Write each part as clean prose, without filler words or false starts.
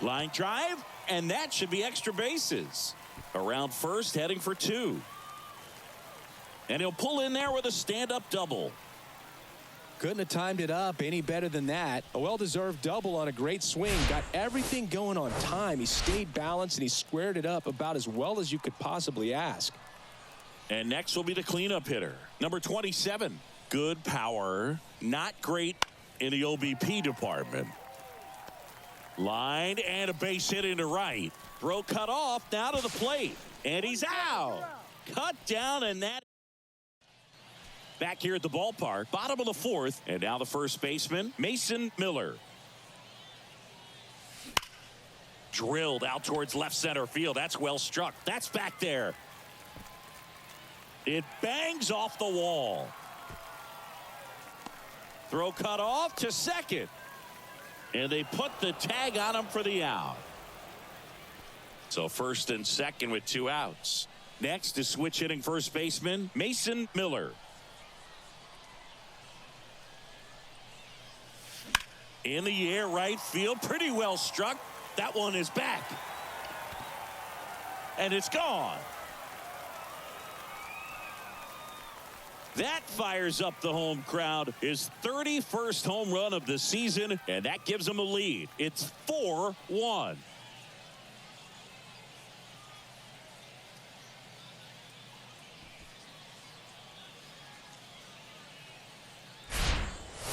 Line drive, and that should be extra bases. Around first, heading for 2. And he'll pull in there with a stand-up double. Couldn't have timed it up any better than that. A well-deserved double on a great swing. Got everything going on time. He stayed balanced, and he squared it up about as well as you could possibly ask. And next will be the cleanup hitter, number 27. Good power, not great in the OBP department. Line and a base hit into right. Throw cut off, now to the plate. And he's out. Cut down, and that. Back here at the ballpark, bottom of the 4th, and now the first baseman, Mason Miller. Drilled out towards left center field. That's well struck. That's back there. It bangs off the wall. Throw cut off to second. And they put the tag on him for the out. So first and second with 2 outs. Next is switch hitting first baseman, Mason Miller. In the air, right field, pretty well struck. That one is back. And it's gone. That fires up the home crowd. His 31st home run of the season, and that gives him a lead. It's 4-1.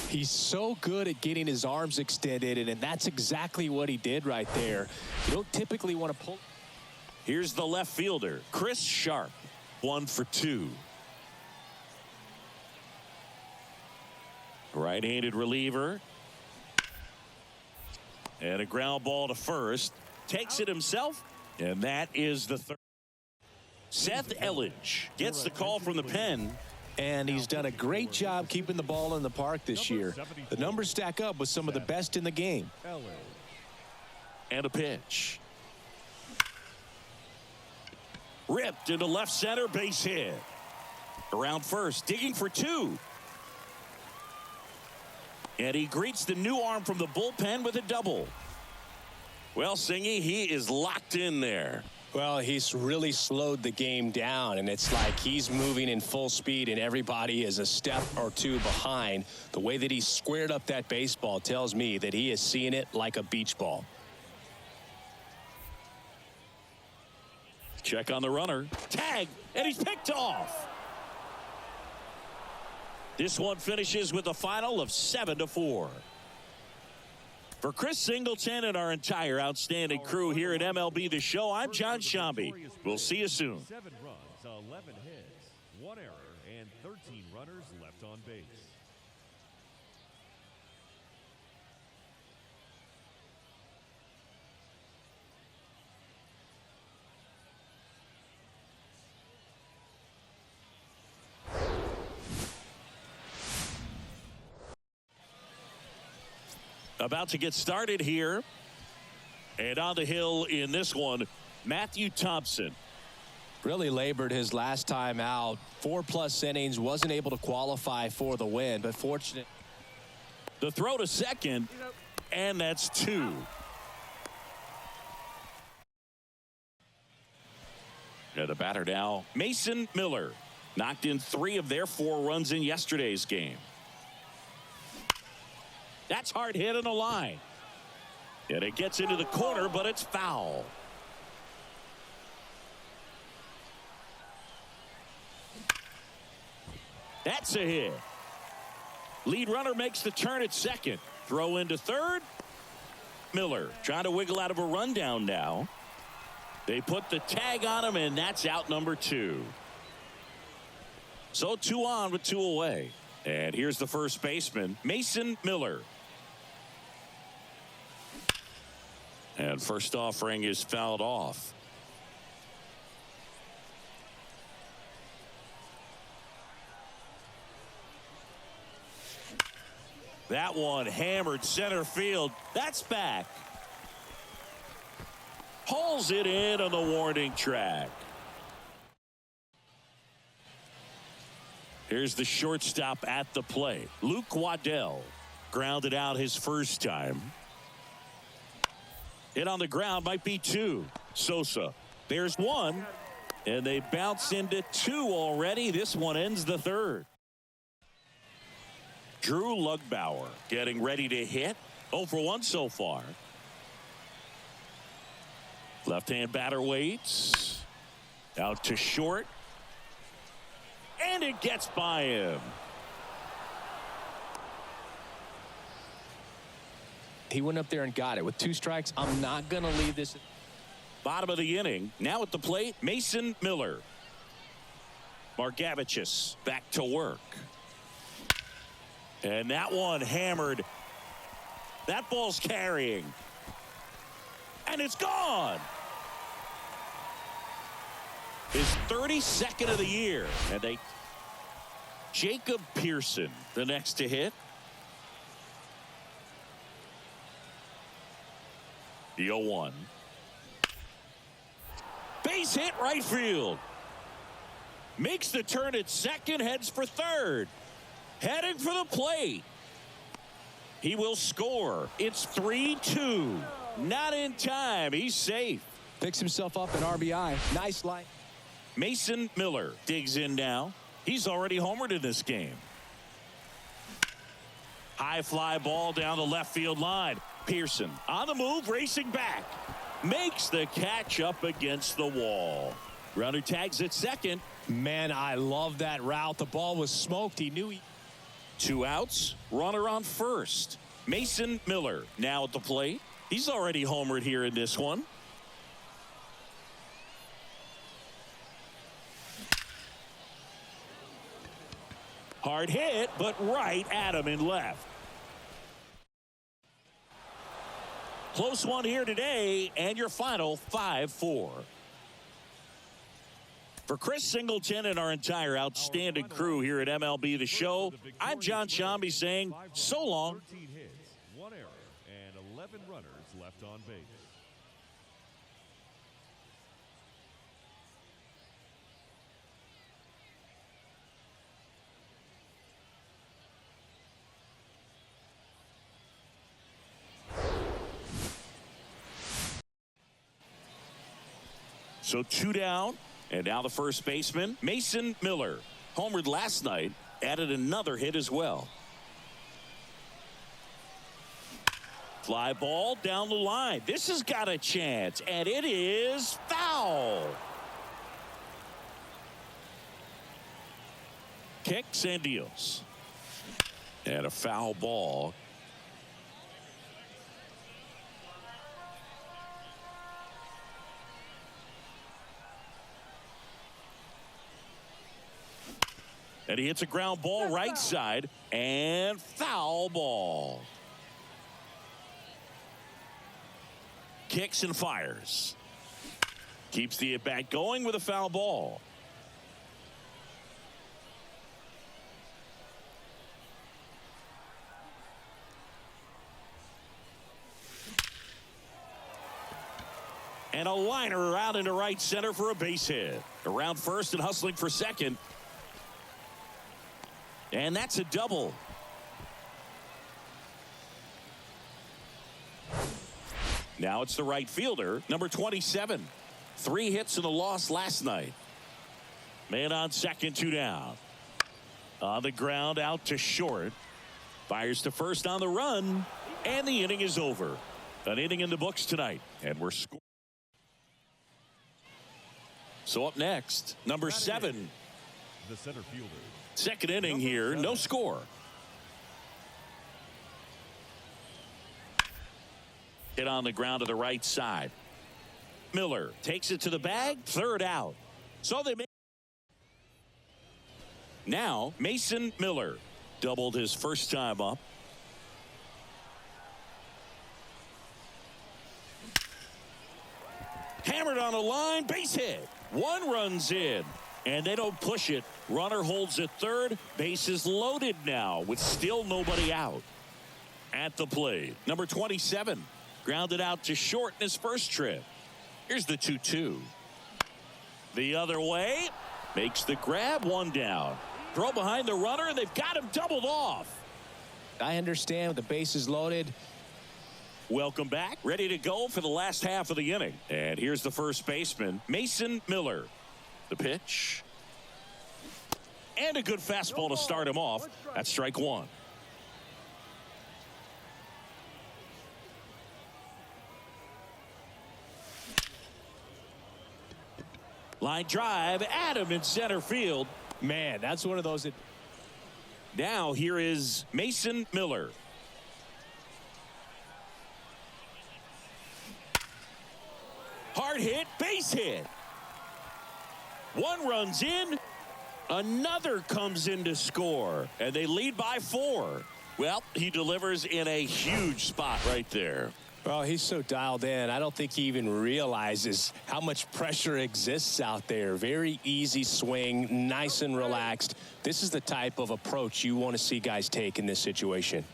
He's so good at getting his arms extended, and that's exactly what he did right there. You don't typically want to pull. Here's the left fielder, Chris Sharp. 1 for 2. Right-handed reliever. And a ground ball to first. Takes it himself, and that is the third. Seth Elledge gets the call from the pen. And he's done a great job keeping the ball in the park this year. The numbers stack up with some of the best in the game. And a pitch. Ripped into left center, base hit. Around first, digging for 2. And he greets the new arm from the bullpen with a double. Well, Singy, he is locked in there. Well, he's really slowed the game down, and it's like he's moving in full speed, and everybody is a step or 2 behind. The way that he squared up that baseball tells me that he is seeing it like a beach ball. Check on the runner. Tag, and he's picked off. This one finishes with a final of 7-4. For Chris Singleton and our entire outstanding crew here at MLB The Show, I'm John Shambi. We'll see you soon. 7 runs, 11 hits, 1 error, and 13 runners left on base. About to get started here. And on the hill in this one, Matthew Thompson. Really labored his last time out. 4+ innings, wasn't able to qualify for the win, but fortunate. The throw to second, and that's 2. And the batter now, Mason Miller. Knocked in 3 of their 4 runs in yesterday's game. That's hard hit on the line. And it gets into the corner, but it's foul. That's a hit. Lead runner makes the turn at second. Throw into third. Miller trying to wiggle out of a rundown now. They put the tag on him, and that's out number 2. So 2 on with 2 away. And here's the first baseman, Mason Miller. And first offering is fouled off. That one hammered center field. That's back. Hauls it in on the warning track. Here's the shortstop at the plate. Luke Waddell grounded out his first time. Hit on the ground, might be 2. Sosa. There's 1. And they bounce into 2 already. This one ends the 3rd. Drew Lugbauer getting ready to hit. 0 for 1 so far. Left-hand batter waits. Out to short. And it gets by him. He went up there and got it. With 2 strikes, I'm not going to leave this. Bottom of the inning. Now at the plate, Mason Miller. Margevicius back to work. And that one hammered. That ball's carrying. And it's gone. His 32nd of the year. And Jacob Pearson, the next to hit. The 0-1. Base hit right field. Makes the turn at second, heads for third. Heading for the plate. He will score. It's 3-2. Not in time. He's safe. Picks himself up an RBI. Nice line. Mason Miller digs in now. He's already homered in this game. High fly ball down the left field line. Pearson on the move, racing back. Makes the catch up against the wall. Runner tags at second. Man, I love that route. The ball was smoked. He knew he. 2 outs. Runner on first. Mason Miller now at the plate. He's already homered here in this one. Hard hit, but right at him in left. Close one here today, and your final 5-4. For Chris Singleton and our entire outstanding crew here at MLB The Show, I'm John Shambi saying so long. 13 hits, 1 error, and 11 runners left on base. So 2 down, and now the first baseman, Mason Miller. Homered last night, added another hit as well. Fly ball down the line. This has got a chance, and it is foul. Kicks and deals. And a foul ball. And he hits a ground ball right side, and foul ball. Kicks and fires. Keeps the at-bat going with a foul ball. And a liner out into right center for a base hit. Around first and hustling for second. And that's a double. Now it's the right fielder, number 27. 3 hits and a loss last night. Man on second, 2 down. On the ground, out to short. Fires to first on the run. And the inning is over. An inning in the books tonight. And we're scoring. So up next, number 7. The center fielder. Second inning here, no score. Hit on the ground to the right side. Miller takes it to the bag, 3rd out. So they make. Now Mason Miller doubled his first time up. Hammered on a line, base hit. 1 runs in. And they don't push it. Runner holds at third. Base is loaded now with still nobody out. At the plate, number 27. Grounded out to short in his first trip. Here's the 2-2. The other way. Makes the grab, 1 down. Throw behind the runner, and they've got him doubled off. I understand the base is loaded. Welcome back. Ready to go for the last half of the inning. And here's the first baseman, Mason Miller. The pitch. And a good fastball to start him off. That's strike one. Line drive, Adam in center field. Man, that's one of those that... Now here is Mason Miller. Hard hit, base hit. One runs in, another comes in to score, and they lead by 4. Well, he delivers in a huge spot right there. Well, he's so dialed in. I don't think he even realizes how much pressure exists out there. Very easy swing, nice and relaxed. This is the type of approach you want to see guys take in this situation.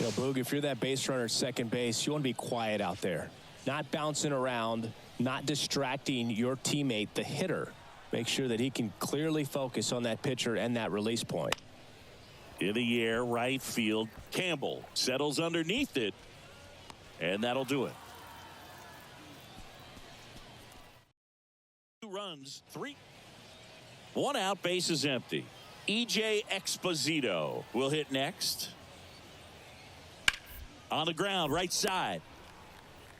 You know, Boog, if you're that base runner at second base, you want to be quiet out there. Not bouncing around, not distracting your teammate, the hitter. Make sure that he can clearly focus on that pitcher and that release point. In the air, right field. Campbell settles underneath it. And that'll do it. 2 runs, 3. 1 out, base is empty. E.J. Exposito will hit next. On the ground, right side.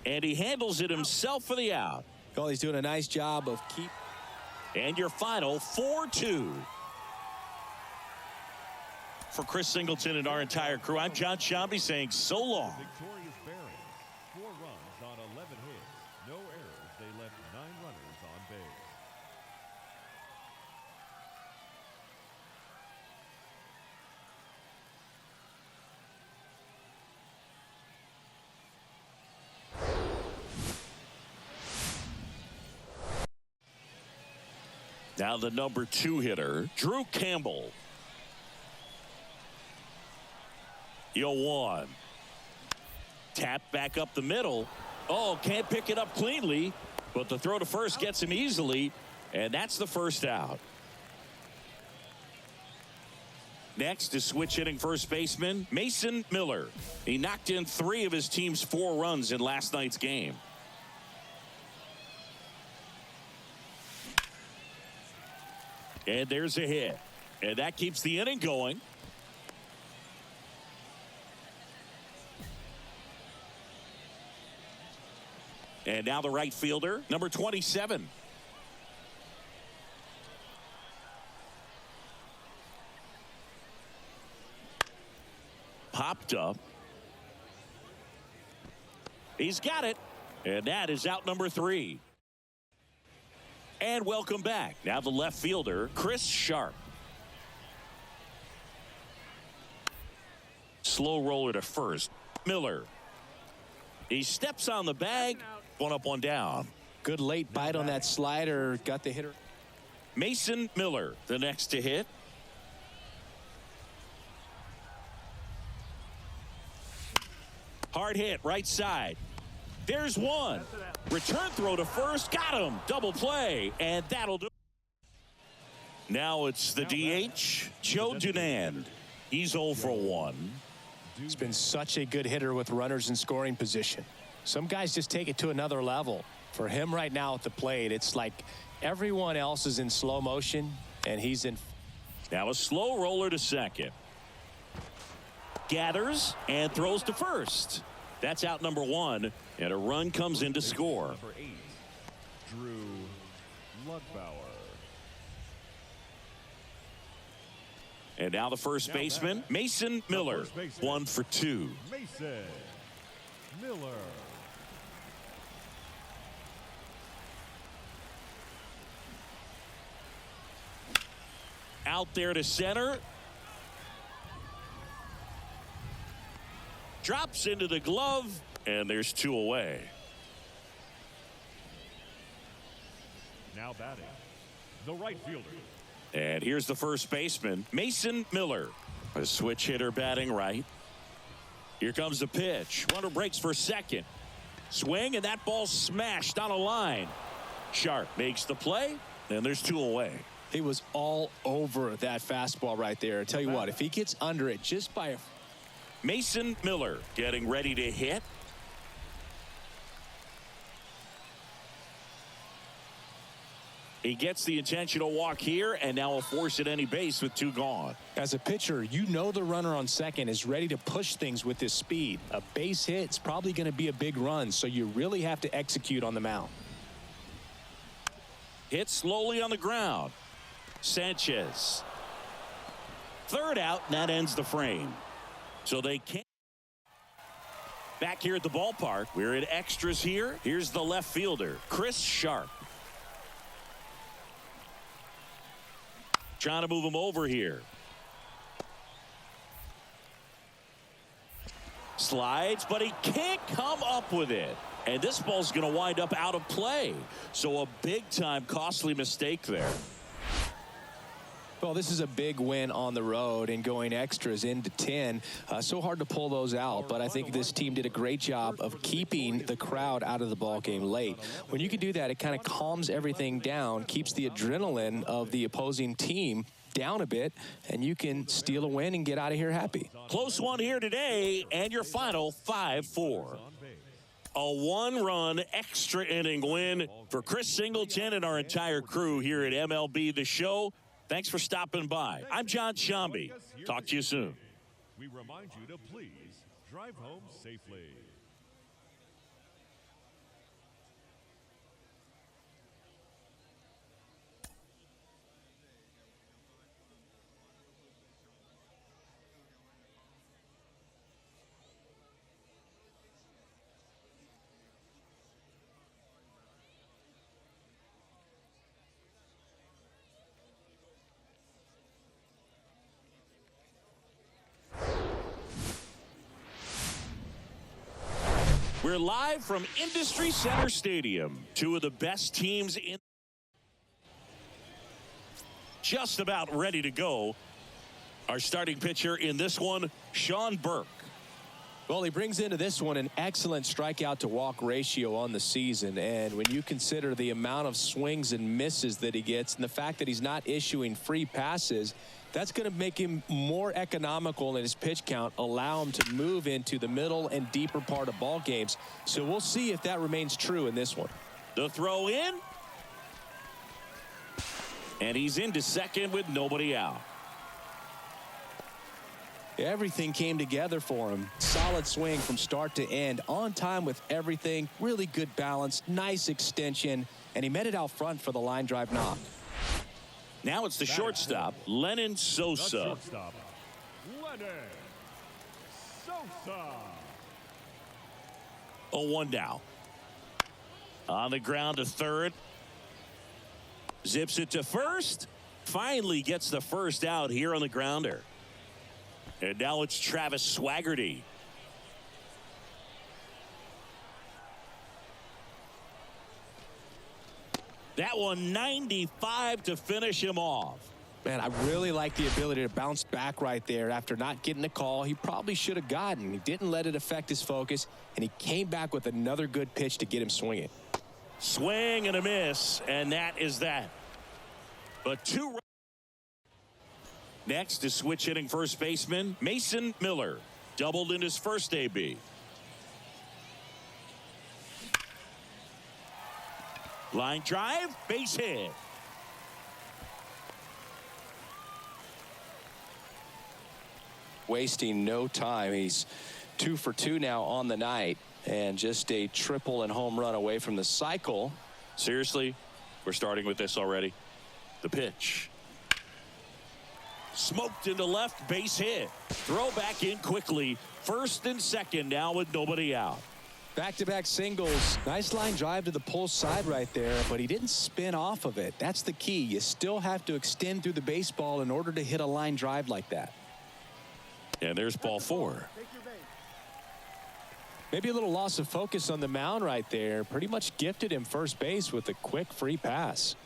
And he handles it himself for the out. Well, he's doing a nice job of keep. And your final 4-2. For Chris Singleton and our entire crew, I'm John Shambi saying so long. Victorious Barons, 4 runs on 11 hits, no errors. They left 9 runners on base. Now the number 2 hitter, Drew Campbell. 0-1. Tap back up the middle. Oh, can't pick it up cleanly, but the throw to first gets him easily, and that's the first out. Next is switch hitting first baseman Mason Miller. He knocked in 3 of his team's 4 runs in last night's game. And there's a hit. And that keeps the inning going. And now the right fielder, number 27. Popped up. He's got it. And that is out number 3. And welcome back. Now the left fielder, Chris Sharp. Slow roller to first. Miller. He steps on the bag. 1 up, 1 down. Good late bite on that slider. Got the hitter. Mason Miller, the next to hit. Hard hit, right side. There's one. Return throw to first. Got him. Double play. And that'll do. Now it's the DH, Joe Dunand. He's 0 for 1. He's been such a good hitter with runners in scoring position. Some guys just take it to another level. For him right now at the plate, it's like everyone else is in slow motion, and he's in. Now a slow roller to second. Gathers and throws to first. That's out number 1, and a run comes in to score. Number 8, Drew Ludbauer. And now the first baseman, Mason Miller, 1 for 2. Mason Miller. Out there to center. Drops into the glove, and there's 2 away. Now batting, the right fielder. And here's the first baseman, Mason Miller. A switch hitter batting right. Here comes the pitch. Runner breaks for second. Swing, and that ball smashed on a line. Sharp makes the play, and there's 2 away. He was all over that fastball right there. I tell you what, if he gets under it just by a... Mason Miller getting ready to hit. He gets the intentional walk here, and now a force at any base with 2 gone. As a pitcher, you know the runner on second is ready to push things with his speed. A base hit's probably going to be a big run, so you really have to execute on the mound. Hit slowly on the ground. Sanchez. Third out, and that ends the frame. So they can't. Back here at the ballpark, we're at extras here. Here's the left fielder, Chris Sharp. Trying to move him over here. Slides, but he can't come up with it. And this ball's going to wind up out of play. So a big-time costly mistake there. Well, this is a big win on the road and going extras into 10. So hard to pull those out, but I think this team did a great job of keeping the crowd out of the ball game late. When you can do that, it kind of calms everything down, keeps the adrenaline of the opposing team down a bit, and you can steal a win and get out of here happy. Close one here today, and your final 5-4. A 1-run extra inning win for Chris Singleton and our entire crew here at MLB The Show. Thanks for stopping by. I'm John Shambi. Talk to you soon. We remind you to please drive home safely. We're live from Industry Center Stadium. 2 of the best teams in. Just about ready to go. Our starting pitcher in this one, Sean Burke. Well, he brings into this one an excellent strikeout to walk ratio on the season. And when you consider the amount of swings and misses that he gets and the fact that he's not issuing free passes, that's going to make him more economical in his pitch count, allow him to move into the middle and deeper part of ball games. So we'll see if that remains true in this one. The throw in. And he's into second with nobody out. Everything came together for him. Solid swing from start to end. On time with everything. Really good balance. Nice extension. And he met it out front for the line drive knock. Now it's the shortstop, Lenyn Sosa. Shortstop, Lenyn Sosa. 0-1 now. On the ground to third. Zips it to first. Finally gets the first out here on the grounder. And now it's Travis Swaggerty. That one 95 to finish him off. Man, I really like the ability to bounce back right there after not getting a call he probably should have gotten. He didn't let it affect his focus, and he came back with another good pitch to get him swinging. Swing and a miss, and that is that. But 2. Next is switch hitting first baseman Mason Miller. Doubled in his first AB. Line drive, base hit. Wasting no time. He's 2 for 2 now on the night, and just a triple and home run away from the cycle. Seriously, we're starting with this already. The pitch. Smoked into left, base hit. Throw back in quickly. First and second now with nobody out. Back-to-back singles. Nice line drive to the pull side right there, but he didn't spin off of it. That's the key. You still have to extend through the baseball in order to hit a line drive like that. And there's ball 4. Maybe a little loss of focus on the mound right there. Pretty much gifted him first base with a quick free pass.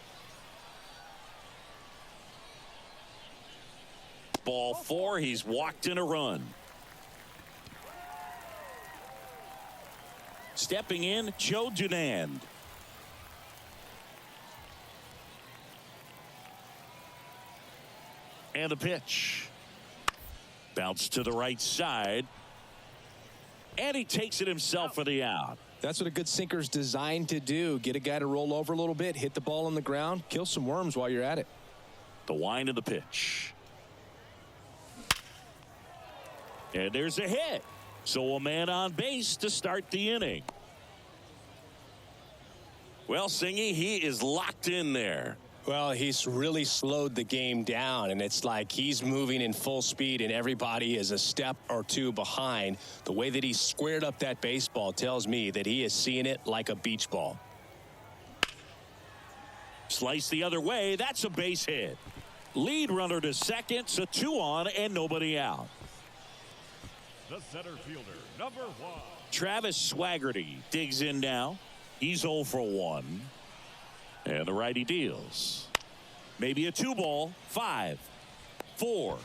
Ball 4, he's walked in a run. Stepping in, Joe Dunand. And the pitch. Bounce to the right side. And he takes it himself for the out. That's what a good sinker's designed to do. Get a guy to roll over a little bit, hit the ball on the ground, kill some worms while you're at it. The wind of the pitch. And there's a hit. So a man on base to start the inning. Well, Singy, he is locked in there. Well, he's really slowed the game down, and it's like he's moving in full speed, and everybody is a step or two behind. The way that he squared up that baseball tells me that he is seeing it like a beach ball. Slice the other way. That's a base hit. Lead runner to second, so 2 on and nobody out. The center fielder, number 1. Travis Swaggerty digs in now. He's 0 for 1. And the righty deals. Maybe a 2-ball. 5, 4,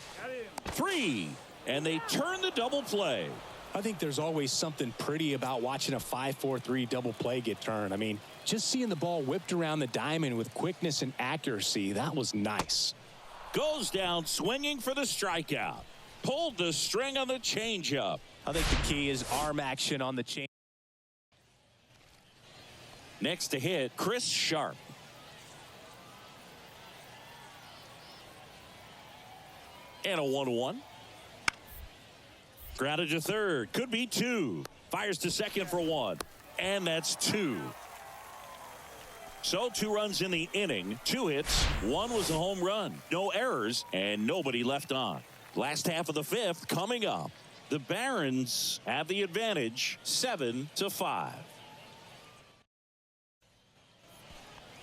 3. And they turn the double play. I think there's always something pretty about watching a 5-4-3 double play get turned. I mean, just seeing the ball whipped around the diamond with quickness and accuracy, that was nice. Goes down swinging for the strikeout. Pulled the string on the changeup. I think the key is arm action on the change. Next to hit, Chris Sharp. And a 1-1. Grounded to third. Could be 2. Fires to second for 1. And that's 2. So 2 runs in the inning. 2 hits. 1 was a home run. No errors. And nobody left on. Last half of the 5th coming up. The Barons have the advantage 7-5.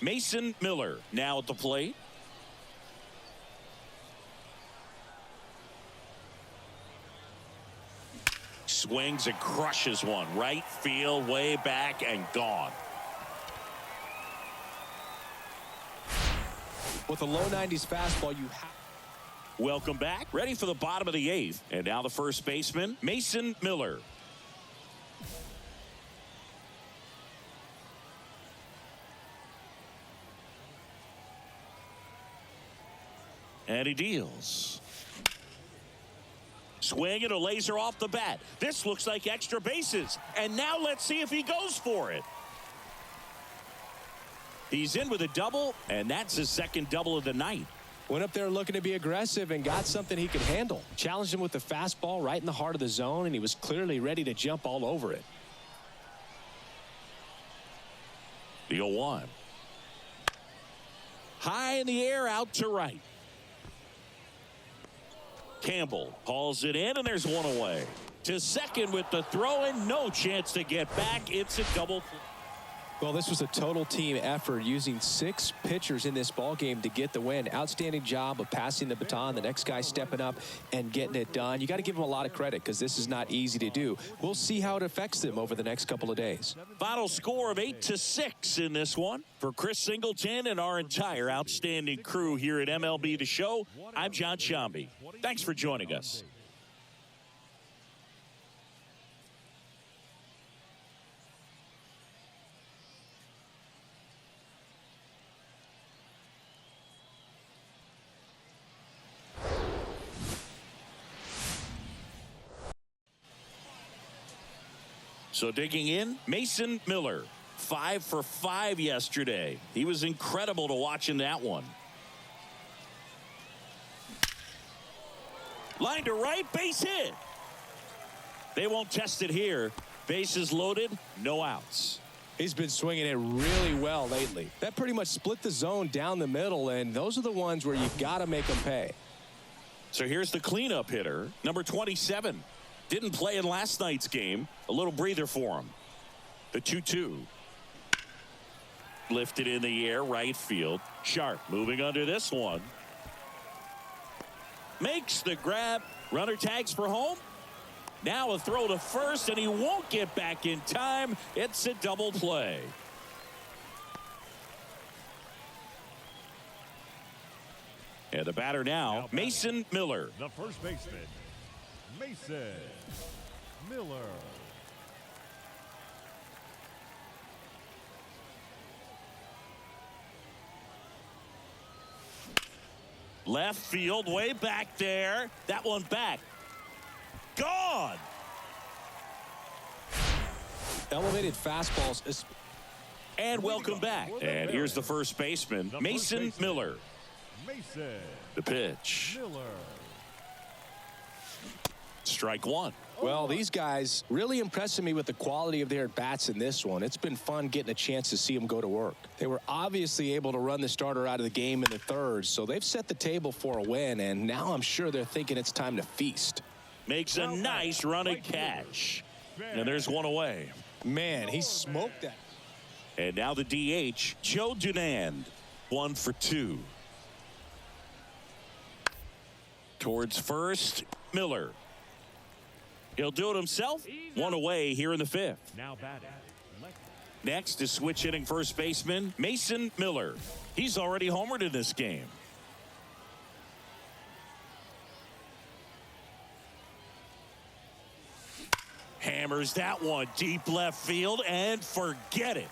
Mason Miller now at the plate. Swings and crushes one. Right field, way back and gone. With a low 90s fastball, you have. Welcome back. Ready for the bottom of the 8th. And now the first baseman, Mason Miller. And he deals. Swing and a laser off the bat. This looks like extra bases. And now let's see if he goes for it. He's in with a double, and that's his second double of the night. Went up there looking to be aggressive and got something he could handle. Challenged him with the fastball right in the heart of the zone, and he was clearly ready to jump all over it. The 0-1. High in the air, out to right. Campbell hauls it in, and there's one away. To second with the throw, and no chance to get back. It's a double play. Well, this was a total team effort, using 6 pitchers in this ball game to get the win. Outstanding job of passing the baton. The next guy stepping up and getting it done. You got to give them a lot of credit because this is not easy to do. We'll see how it affects them over the next couple of days. Final score of 8-6 in this one. For Chris Singleton and our entire outstanding crew here at MLB The Show, I'm John Sciambi. Thanks for joining us. So digging in, Mason Miller, 5 for 5 yesterday. He was incredible to watch in that one. Line to right, base hit. They won't test it here. Bases loaded, no outs. He's been swinging it really well lately. That pretty much split the zone down the middle, and those are the ones where you got to make them pay. So here's the cleanup hitter, number 27. Didn't play in last night's game. A little breather for him. The 2-2. Lifted in the air, right field. Sharp moving under this one. Makes the grab. Runner tags for home. Now a throw to first, and he won't get back in time. It's a double play. And the batter now, Mason Miller. The first baseman, Mason Miller. Left field, way back there. That one back. Gone. Elevated fastballs is. And welcome back. And here's the first baseman, Mason Miller. Mason The pitch. Miller. Strike one. Well, these guys really impressing me with the quality of their at-bats in this one. It's been fun getting a chance to see them go to work. They were obviously able to run the starter out of the game in the third, so they've set the table for a win, and now I'm sure they're thinking it's time to feast. Makes a nice running catch. And there's one away. Man, he smoked that. And now the DH, Joe Dunand. 1 for 2. Towards first, Miller. He'll do it himself. One away here in the fifth. Now batting. Left. Next is switch hitting first baseman, Mason Miller. He's already homered in this game. Hammers that one deep left field and forget it.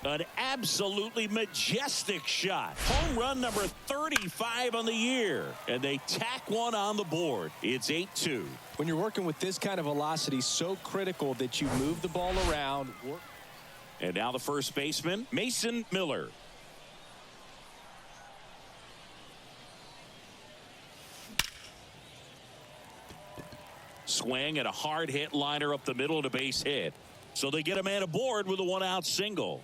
An absolutely majestic shot. Home run number 35 on the year. And they tack one on the board. It's 8-2. When you're working with this kind of velocity, so critical that you move the ball around. And now the first baseman, Mason Miller. Swing and a hard hit liner up the middle to base hit. So they get a man aboard with a 1-out single.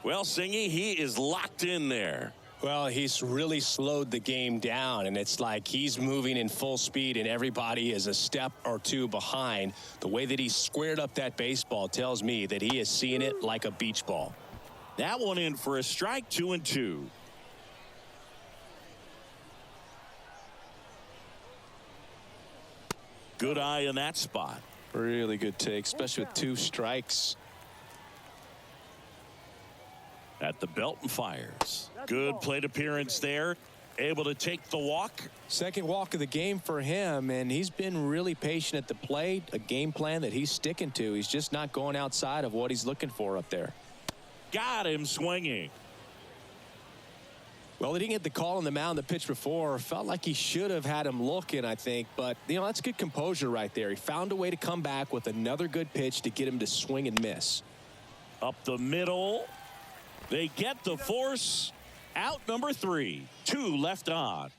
Well, Singy, he is locked in there. Well, he's really slowed the game down, and it's like he's moving in full speed, and everybody is a step or two behind. The way that he squared up that baseball tells me that he is seeing it like a beach ball. That one in for a strike, 2-2. Good eye in that spot. Really good take, especially with 2 strikes. At the belt and fires. Good plate appearance there. Able to take the walk. Second walk of the game for him, and he's been really patient at the plate. A game plan that he's sticking to. He's just not going outside of what he's looking for up there. Got him swinging. Well, he didn't get the call on the mound the pitch before. Felt like he should have had him looking, I think. But, you know, that's good composure right there. He found a way to come back with another good pitch to get him to swing and miss. Up the middle. They get the force. Out number 3. 2 left on.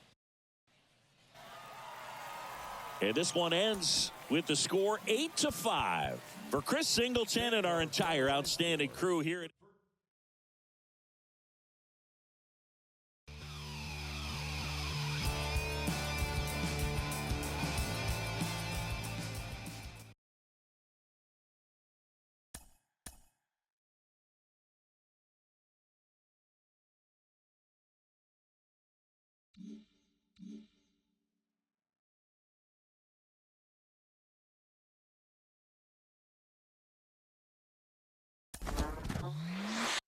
And this one ends with the score 8-5. For Chris Singleton and our entire outstanding crew here at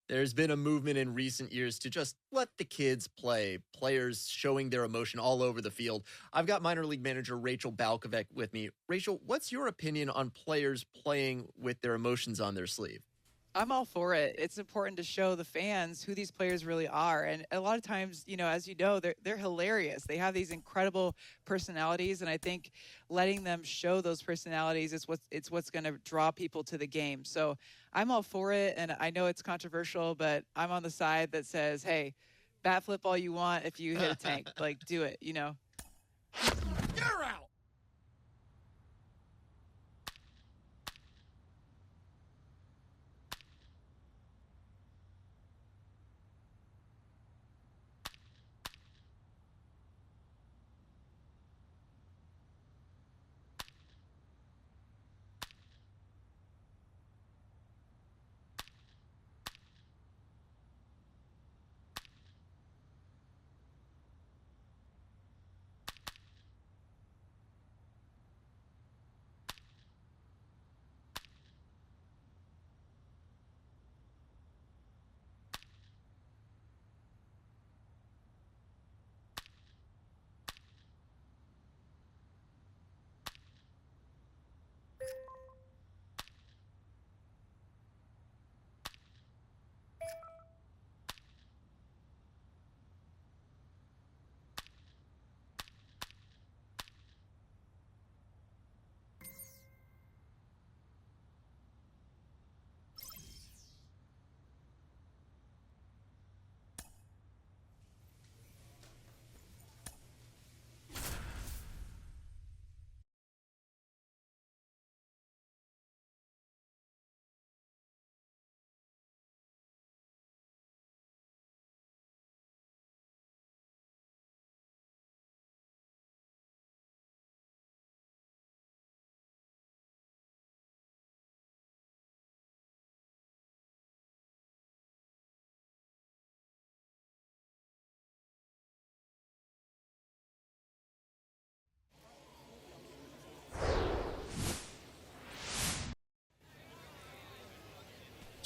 There's been a movement in recent years to just let the kids play, players showing their emotion all over the field. I've got minor league manager Rachel Balkovec with me. Rachel, what's your opinion on players playing with their emotions on their sleeve? I'm all for it. It's important to show the fans who these players really are. And a lot of times, you know, as you know, they're hilarious. They have these incredible personalities. And I think letting them show those personalities is what's going to draw people to the game. So I'm all for it. And I know it's controversial, but I'm on the side that says, hey, bat flip all you want if you hit a tank. Like, do it, you know. You're out.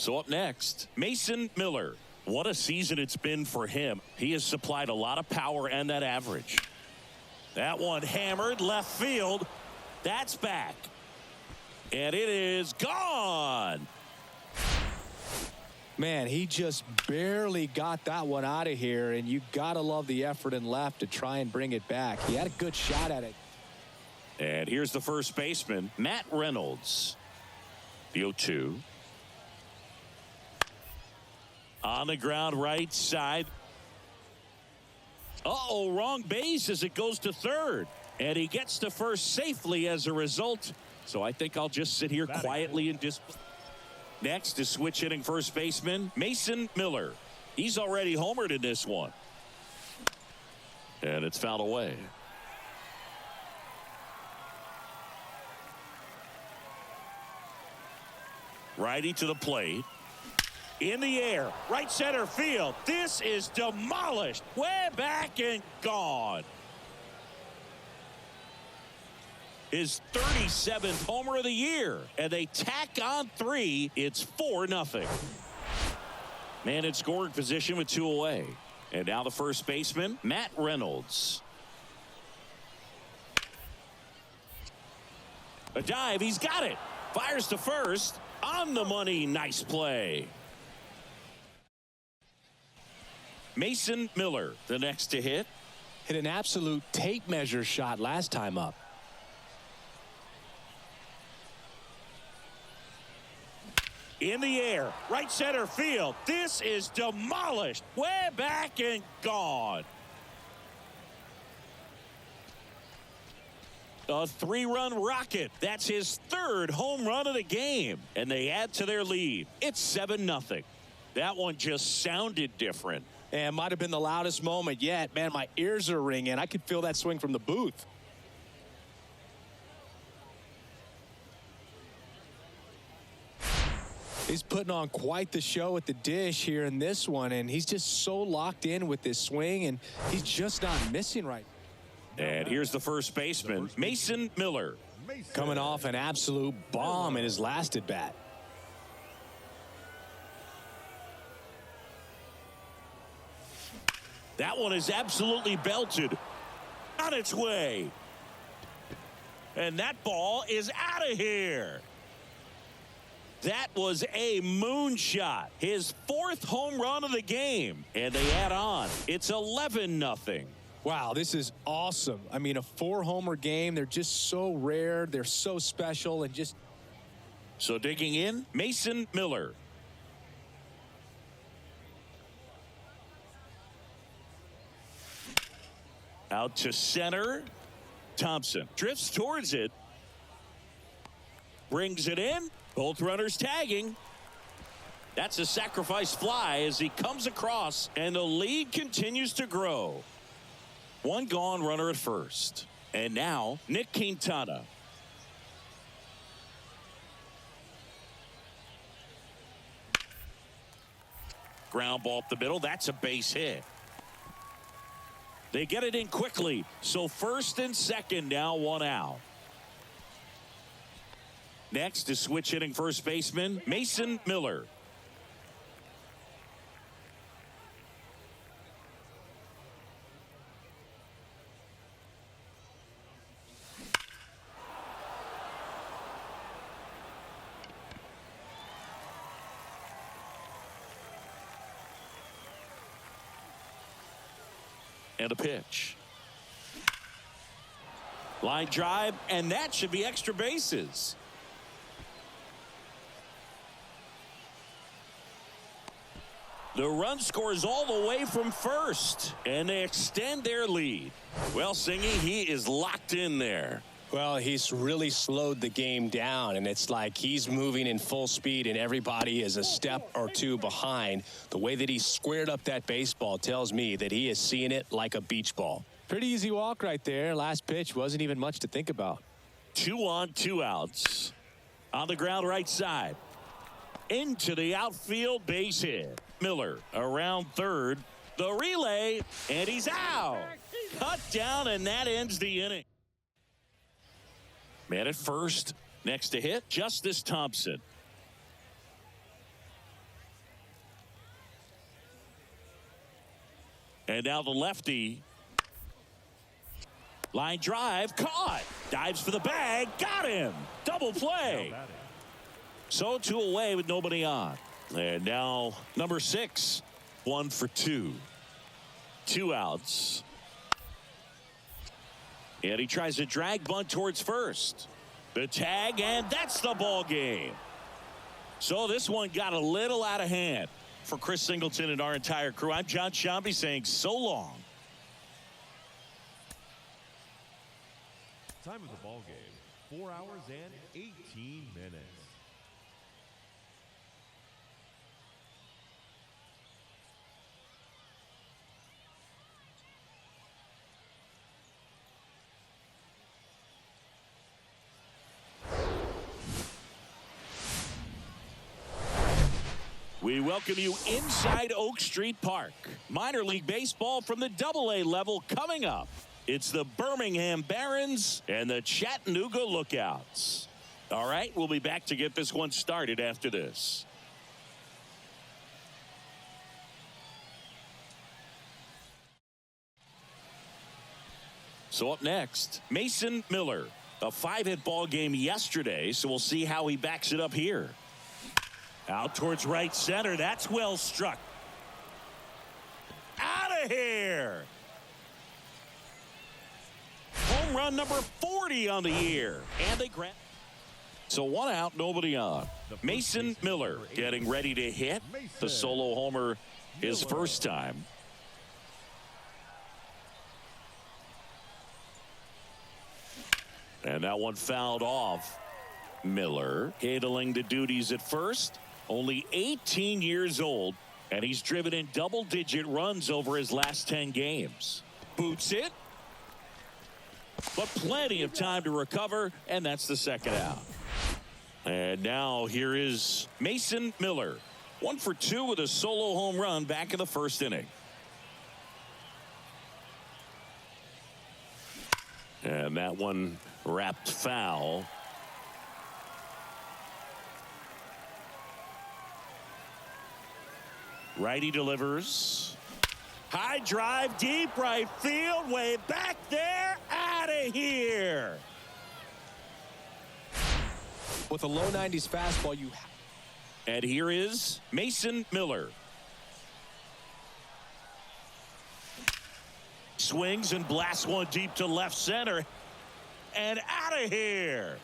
So up next, Mason Miller. What a season it's been for him. He has supplied a lot of power and that average. That one hammered left field. That's back. And it is gone. Man, he just barely got that one out of here, and you got to love the effort in left to try and bring it back. He had a good shot at it. And here's the first baseman, Matt Reynolds. The 0-2. On the ground right side. Uh-oh, wrong base as it goes to third. And he gets to first safely as a result. So I think I'll just sit here quietly and Next is switch hitting first baseman, Mason Miller. He's already homered in this one. And it's fouled away. Righty to the plate. In the air, right center field. This is demolished. Way back and gone. His 37th homer of the year. And they tack on 3. It's 4-0. Man in scoring position with 2 away. And now the first baseman, Matt Reynolds. A dive, he's got it. Fires to first. On the money, nice play. Mason Miller, the next to hit. Hit an absolute tape measure shot last time up. In the air, right center field. This is demolished. Way back and gone. A 3-run rocket. That's his 3rd home run of the game. And they add to their lead. It's 7-0. That one just sounded different. And might have been the loudest moment yet. Man, my ears are ringing. I could feel that swing from the booth. He's putting on quite the show at the dish here in this one, and he's just so locked in with this swing, and he's just not missing right. And here's the first baseman, Mason Miller. Coming off an absolute bomb in his last at bat. That one is absolutely belted. On its way. And that ball is out of here. That was a moonshot. His 4th home run of the game. And they add on. It's 11-0. Wow, this is awesome. I mean, a 4-homer game. They're just so rare. They're so special and just. So digging in, Mason Miller. Out to center. Thompson drifts towards it. Brings it in. Both runners tagging. That's a sacrifice fly as he comes across, and the lead continues to grow. 1 gone, runner at first. And now Nick Quintana. Ground ball up the middle. That's a base hit. They get it in quickly. So first and second, now 1 out. Next is switch hitting first baseman, Mason Miller. And a pitch. Line drive, and that should be extra bases. The run scores all the way from first, and they extend their lead. Well, Singy, he is locked in there. Well, he's really slowed the game down, and it's like he's moving in full speed, and everybody is a step or 2 behind. The way that he squared up that baseball tells me that he is seeing it like a beach ball. Pretty easy walk right there. Last pitch wasn't even much to think about. 2 on, 2 outs. On the ground right side. Into the outfield, base hit. Miller around third. The relay, and he's out. Cut down, and that ends the inning. Man at first. Next to hit, Justice Thompson. And now the lefty. Line drive, caught. Dives for the bag, got him. Double play. So 2 away with nobody on. And now number 6, 1 for 2. 2 outs. And he tries to drag bunt towards first. The tag, and that's the ball game. So this one got a little out of hand. For Chris Singleton and our entire crew, I'm Jon Sciambi saying so long. Time of the ball game, 4 hours and 18 minutes. We welcome you inside Oak Street Park. Minor League Baseball from the AA level coming up. It's the Birmingham Barons and the Chattanooga Lookouts. All right, we'll be back to get this one started after this. So up next, Mason Miller. A 5-hit ball game yesterday, so we'll see how he backs it up here. Out towards right center. That's well struck. Out of here. Home run number 40 on the year. And they grab. So 1 out, nobody on. Mason Miller getting ready to hit. The solo homer his first time. And that one fouled off. Miller handling the duties at first. Only 18 years old, and he's driven in double-digit runs over his last 10 games. Boots it, but plenty of time to recover, and that's the second out. And now here is Mason Miller. 1 for 2 with a solo home run back in the first inning. And that one wrapped foul. Righty delivers. High drive, deep right field, way back there, out of here. With a low 90s fastball, you. And here is Mason Miller. Swings and blasts one deep to left center. And out of here.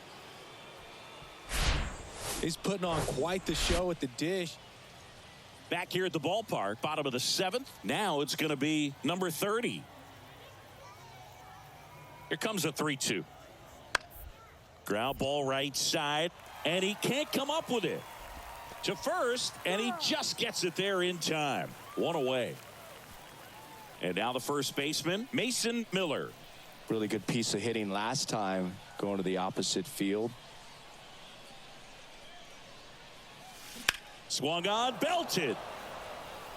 He's putting on quite the show at the dish. Back here at the ballpark, bottom of the 7th. Now it's going to be number 30. Here comes a 3-2. Ground ball right side, and he can't come up with it. To first, and he just gets it there in time. 1 away. And now the first baseman, Mason Miller. Really good piece of hitting last time, going to the opposite field. Swung on, belted.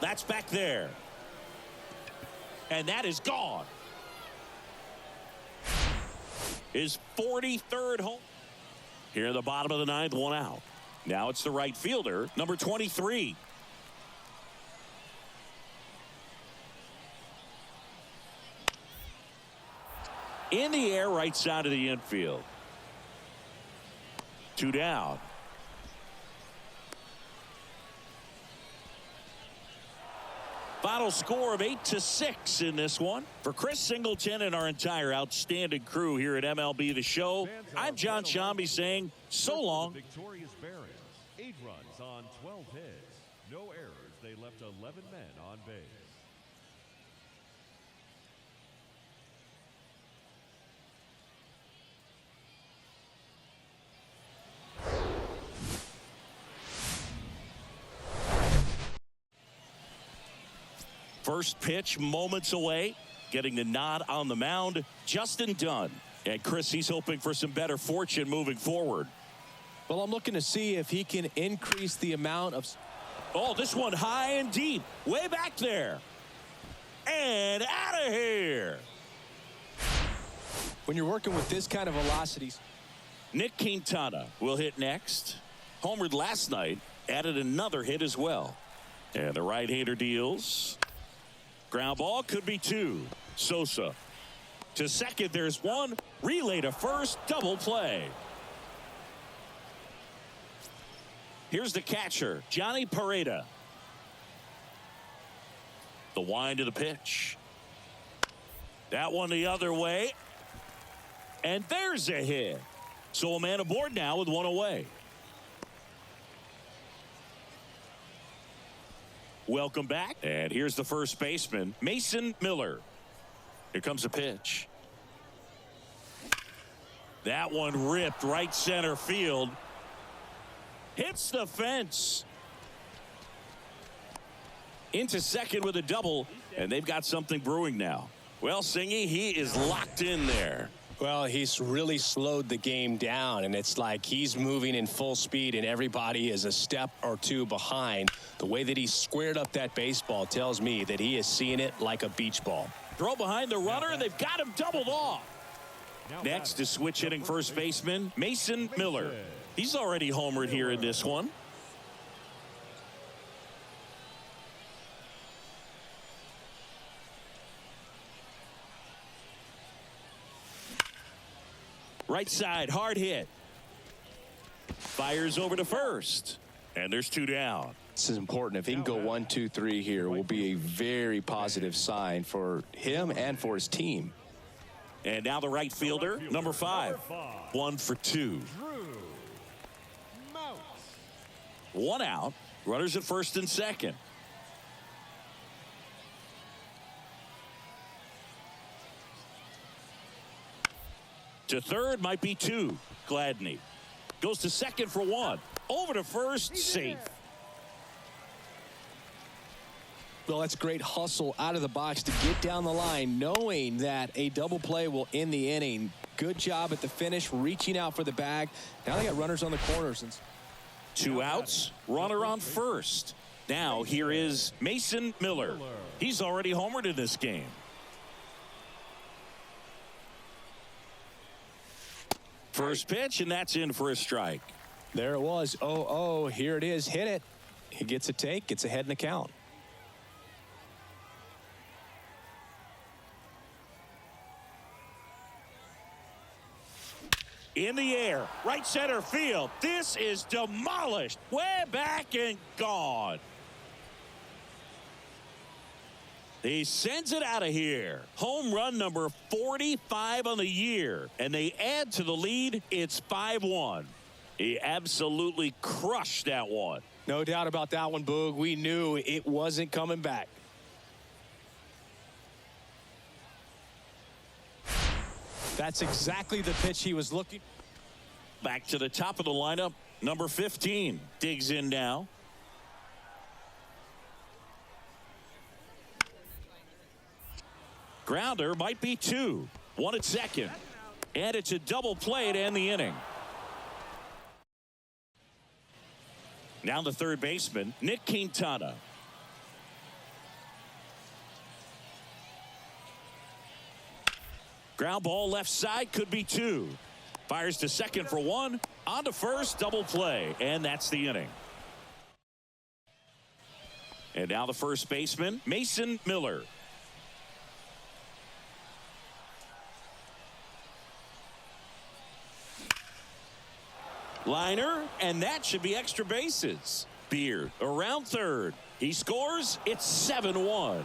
That's back there. And that is gone. His 43rd home. Here in the bottom of the 9th, 1 out. Now it's the right fielder, number 23. In the air, right side of the infield. 2 down. Final score of 8-6 in this one. For Chris Singleton and our entire outstanding crew here at MLB The Show, I'm Jon Sciambi saying so long. Victorious Barons, 8 runs on 12 hits. No errors. They left 11 men on base. First pitch moments away. Getting the nod on the mound, Justin Dunn. And Chris, he's hoping for some better fortune moving forward. Well, I'm looking to see if he can increase the amount of. Oh, this one high and deep. Way back there. And out of here. When you're working with this kind of velocities. Nick Quintana will hit next. Homered last night. Added another hit as well. And the right-hander deals. Ground ball could be 2. Sosa to second. There's 1. Relay to first. Double play. Here's the catcher, Johnny Pareda. The wind of the pitch. That one the other way. And there's a hit. So a man aboard now with 1 away. Welcome back. And here's the first baseman, Mason Miller. Here comes a pitch. That one ripped right center field. Hits the fence. Into second with a double. And they've got something brewing now. Well, Singy, he is locked in there. Well, he's really slowed the game down, and it's like he's moving in full speed, and everybody is a step or 2 behind. The way that he squared up that baseball tells me that he is seeing it like a beach ball. Throw behind the runner, and they've got him doubled off. Next is switch hitting first baseman, Mason Miller. He's already homered here in this one. Right side, hard hit. Fires over to first. And there's 2 down. This is important. If he can go 1, 2, 3 here, will be a very positive sign for him and for his team. And now the right fielder, number 5. 1 for 2. 1 out. Runners at first and second. To third, might be 2. Gladney goes to second for 1. Over to first, safe. Well, that's great hustle out of the box to get down the line, knowing that a double play will end the inning. Good job at the finish, reaching out for the bag. Now they got runners on the corners. 2 outs, runner on first. Now here is Mason Miller. He's already homered in this game. First pitch, and that's in for a strike. There it was. 0-0. Here it is. Hit it. He gets a take. Gets ahead in the count. In the air, right center field. This is demolished. Way back and gone. He sends it out of here. Home run number 45 on the year. And they add to the lead. It's 5-1. He absolutely crushed that one. No doubt about that one, Boog. We knew it wasn't coming back. That's exactly the pitch he was looking. Back to the top of the lineup. Number 15 digs in now. Grounder might be 2. 1 at second. And it's a double play to end the inning. Now the third baseman, Nick Quintana. Ground ball left side, could be 2. Fires to second for 1. On to first, double play. And that's the inning. And now the first baseman, Mason Miller. Liner, and that should be extra bases. Beard around third. He scores. It's 7-1.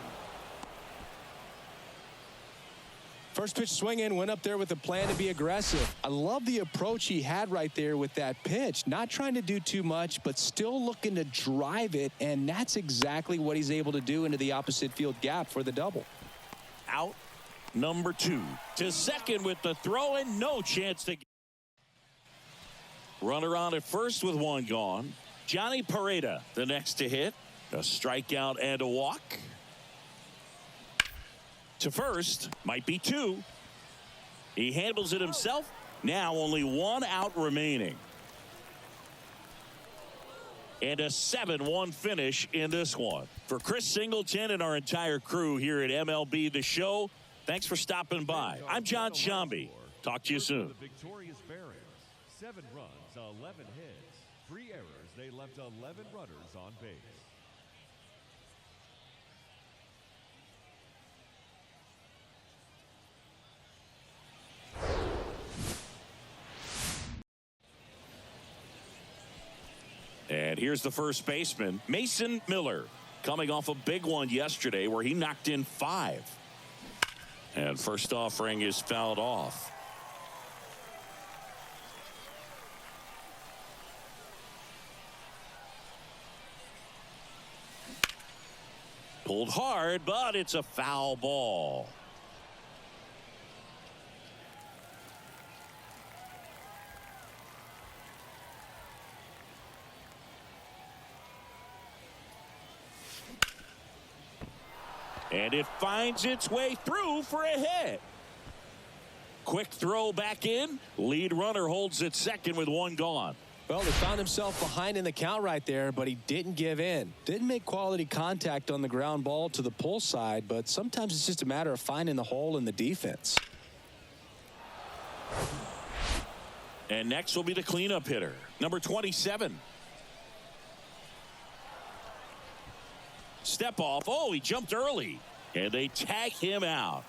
First pitch swing in, went up there with a plan to be aggressive. I love the approach he had right there with that pitch. Not trying to do too much, but still looking to drive it, and that's exactly what he's able to do into the opposite field gap for the double. Out number 2. To second with the throw, and no chance to get. Runner on at first with 1 gone. Johnny Pareda, the next to hit. A strikeout and a walk. To first, might be 2. He handles it himself. Now only 1 out remaining. And a 7-1 finish in this one. For Chris Singleton and our entire crew here at MLB The Show, thanks for stopping by. I'm John Sciambi. Talk to you soon. The victorious Barons, 7 runs, 11 hits, 3 errors. They left 11 runners on base. And here's the first baseman, Mason Miller, coming off a big one yesterday where he knocked in 5. And first offering is fouled off. Pulled hard, but it's a foul ball. And it finds its way through for a hit. Quick throw back in. Lead runner holds at second with 1 gone. Well, they found himself behind in the count right there, but he didn't give in. Didn't make quality contact on the ground ball to the pull side, but sometimes it's just a matter of finding the hole in the defense. And next will be the cleanup hitter, number 27. Step off. Oh, he jumped early. And they tag him out.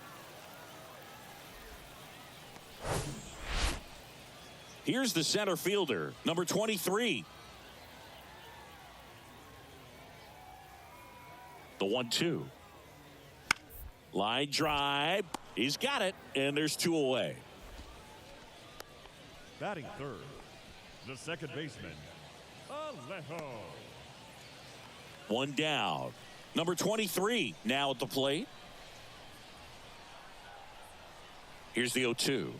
Here's the center fielder, number 23. The 1-2. Line drive. He's got it, and there's 2 away. Batting third, the second baseman, Alejo. 1 down. Number 23 now at the plate. Here's the 0-2.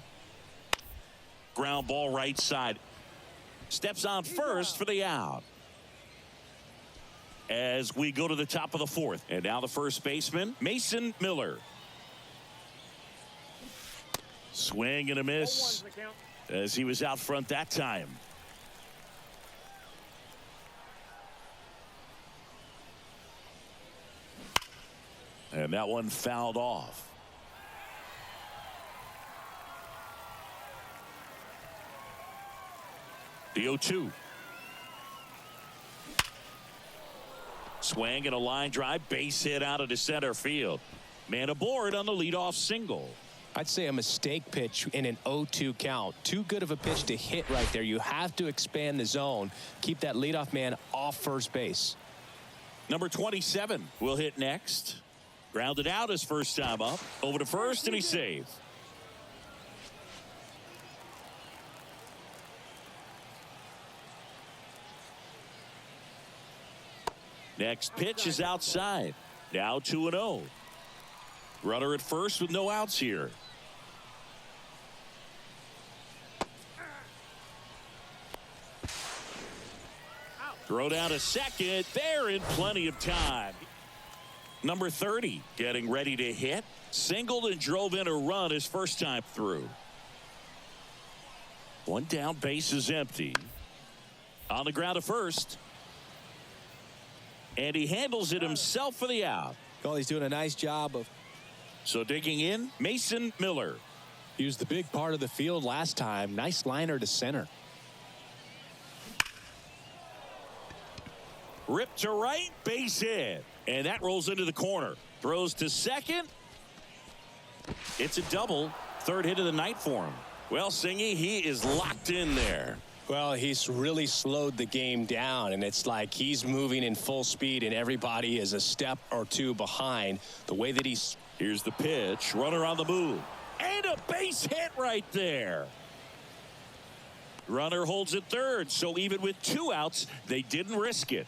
Ground ball right side. Steps on first for the out. As we go to the top of the 4th. And now the first baseman, Mason Miller. Swing and a miss as he was out front that time. And that one fouled off. The 0-2. Swing and a line drive, base hit out of the center field. Man aboard on the leadoff single. I'd say a mistake pitch in an 0-2 count. Too good of a pitch to hit right there. You have to expand the zone. Keep that leadoff man off first base. Number 27 will hit next. Grounded out his first time up. Over to first, and he saves. Next pitch is outside. Now 2-0. Runner at first with no outs here. Throw down a second. They're in plenty of time. Number 30 getting ready to hit. Singled and drove in a run his first time through. 1 down, base is empty. On the ground at first. And he handles it himself for the out. Well, he's doing a nice job of. So digging in, Mason Miller. He was the big part of the field last time. Nice liner to center. Ripped to right, base hit. And that rolls into the corner. Throws to second. It's a double. 3rd hit of the night for him. Well, Singy, he is locked in there. Well, he's really slowed the game down, and it's like he's moving in full speed, and everybody is a step or 2 behind. The way that he's. Here's the pitch. Runner on the move. And a base hit right there. Runner holds at 3rd, so even with 2 outs, they didn't risk it.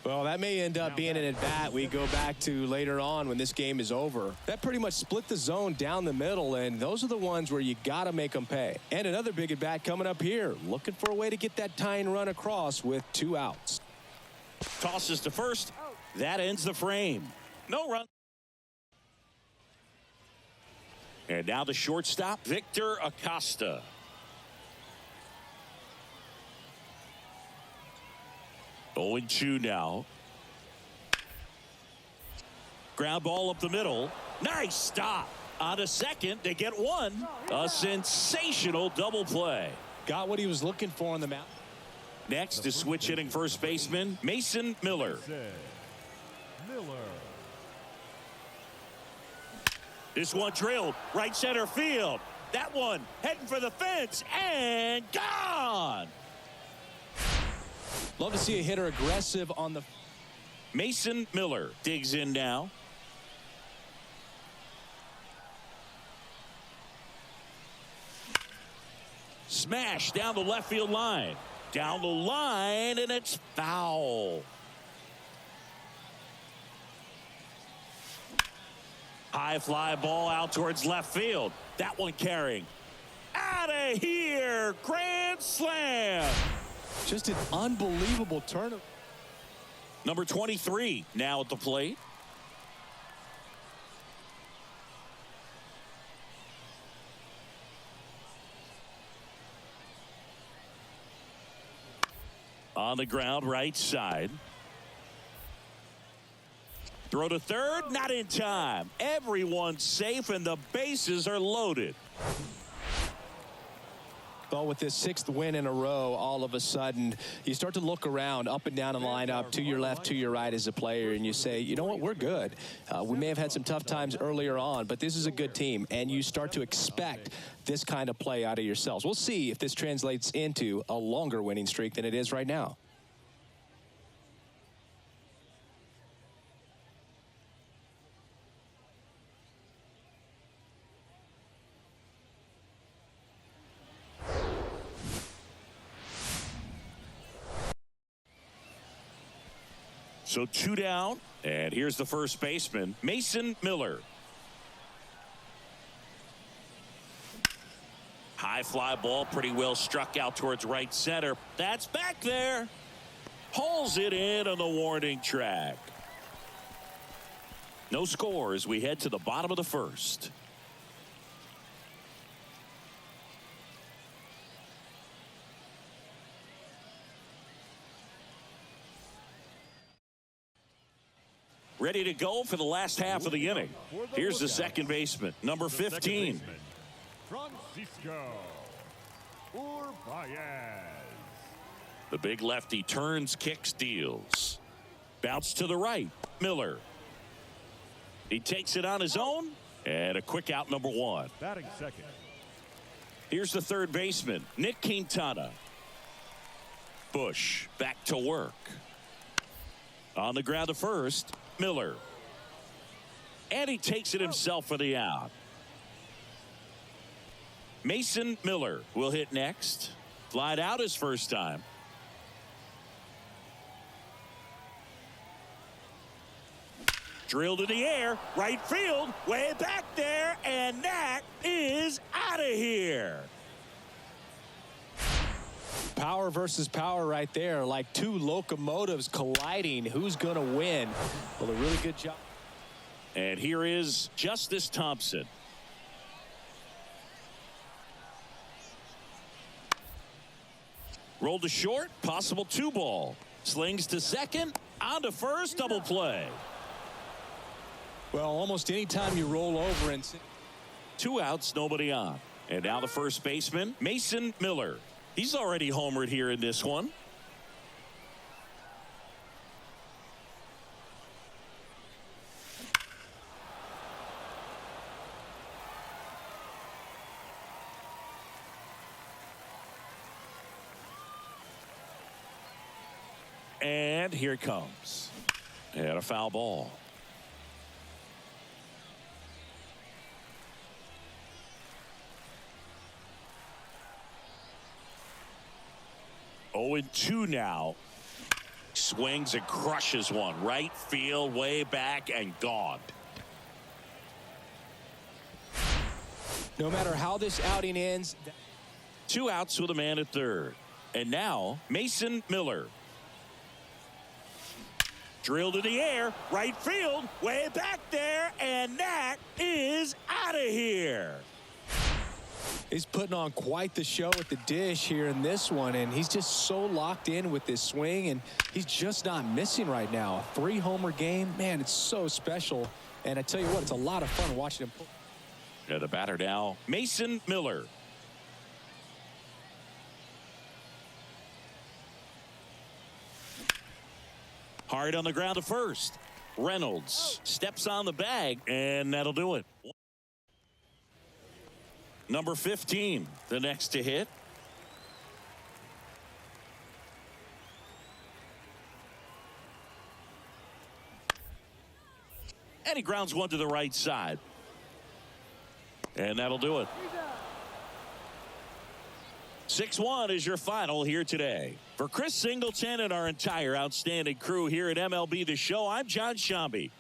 Well, that may end up being an at-bat we go back to later on when this game is over. That pretty much split the zone down the middle, and those are the ones where you got to make them pay. And another big at-bat coming up here. Looking for a way to get that tying run across with 2 outs. Tosses to first. That ends the frame. No run. And now the shortstop, Victor Acosta. Oh, 0-2 now. Ground ball up the middle. Nice stop. On a second, they get 1. A sensational double play. Got what he was looking for on the mound. Next is switch hitting first baseman, Mason Miller. Miller. This one drilled right center field. That one heading for the fence and gone. Love to see a hitter aggressive on the. Mason Miller digs in now. Smash down the left field line. Down the line, and it's foul. High fly ball out towards left field. That one carrying. Out of here. Grand slam. Just an unbelievable turn. Number 23 now at the plate. On the ground, right side. Throw to third, not in time. Everyone's safe and the bases are loaded. Well, with this 6th win in a row, all of a sudden, you start to look around up and down the lineup, to your left, to your right as a player, and you say, you know what, we're good. We may have had some tough times earlier on, but this is a good team, and you start to expect this kind of play out of yourselves. We'll see if this translates into a longer winning streak than it is right now. So 2 down, and here's the first baseman, Mason Miller. High fly ball, pretty well struck out towards right center. That's back there. Pulls it in on the warning track. No score as we head to the bottom of the first. Ready to go for the last half of the inning. Here's the second baseman, number 15. Francisco Urbaez. The big lefty turns, kicks, deals. Bounce to the right. Miller. He takes it on his own, and a quick out, number 1. Batting second. Here's the third baseman, Nick Quintana. Bush back to work. On the ground to first, Miller. And he takes it himself for the out. Mason Miller will hit next. Flied out his first time. Drilled in the air, right field, way back there, and that is out of here. Power versus power right there, like two locomotives colliding. Who's going to win? Well, a really good job. And here is Justice Thompson. Rolled to short, possible 2-ball. Slings to second, on to first, double play. Well, almost any time you roll over and 2 outs, nobody on. And now the first baseman, Mason Miller. He's already homered here in this one. And here it comes. And a foul ball. Oh, and 2 now. Swings and crushes one. Right field, way back, and gone. no matter how this outing ends. 2 outs with a man at third. And now Mason Miller. Drilled in the air, right field, way back there, and that is out of here. He's putting on quite the show at the dish here in this one, and he's just so locked in with this swing, and he's just not missing right now. A 3-homer game, man, it's so special. And I tell you what, it's a lot of fun watching him. Yeah, the batter now, Mason Miller. Hard on the ground to first. Reynolds steps on the bag, and that'll do it. Number 15, the next to hit. And he grounds one to the right side. And that'll do it. 6-1 is your final here today. For Chris Singleton and our entire outstanding crew here at MLB The Show, I'm John Shambi.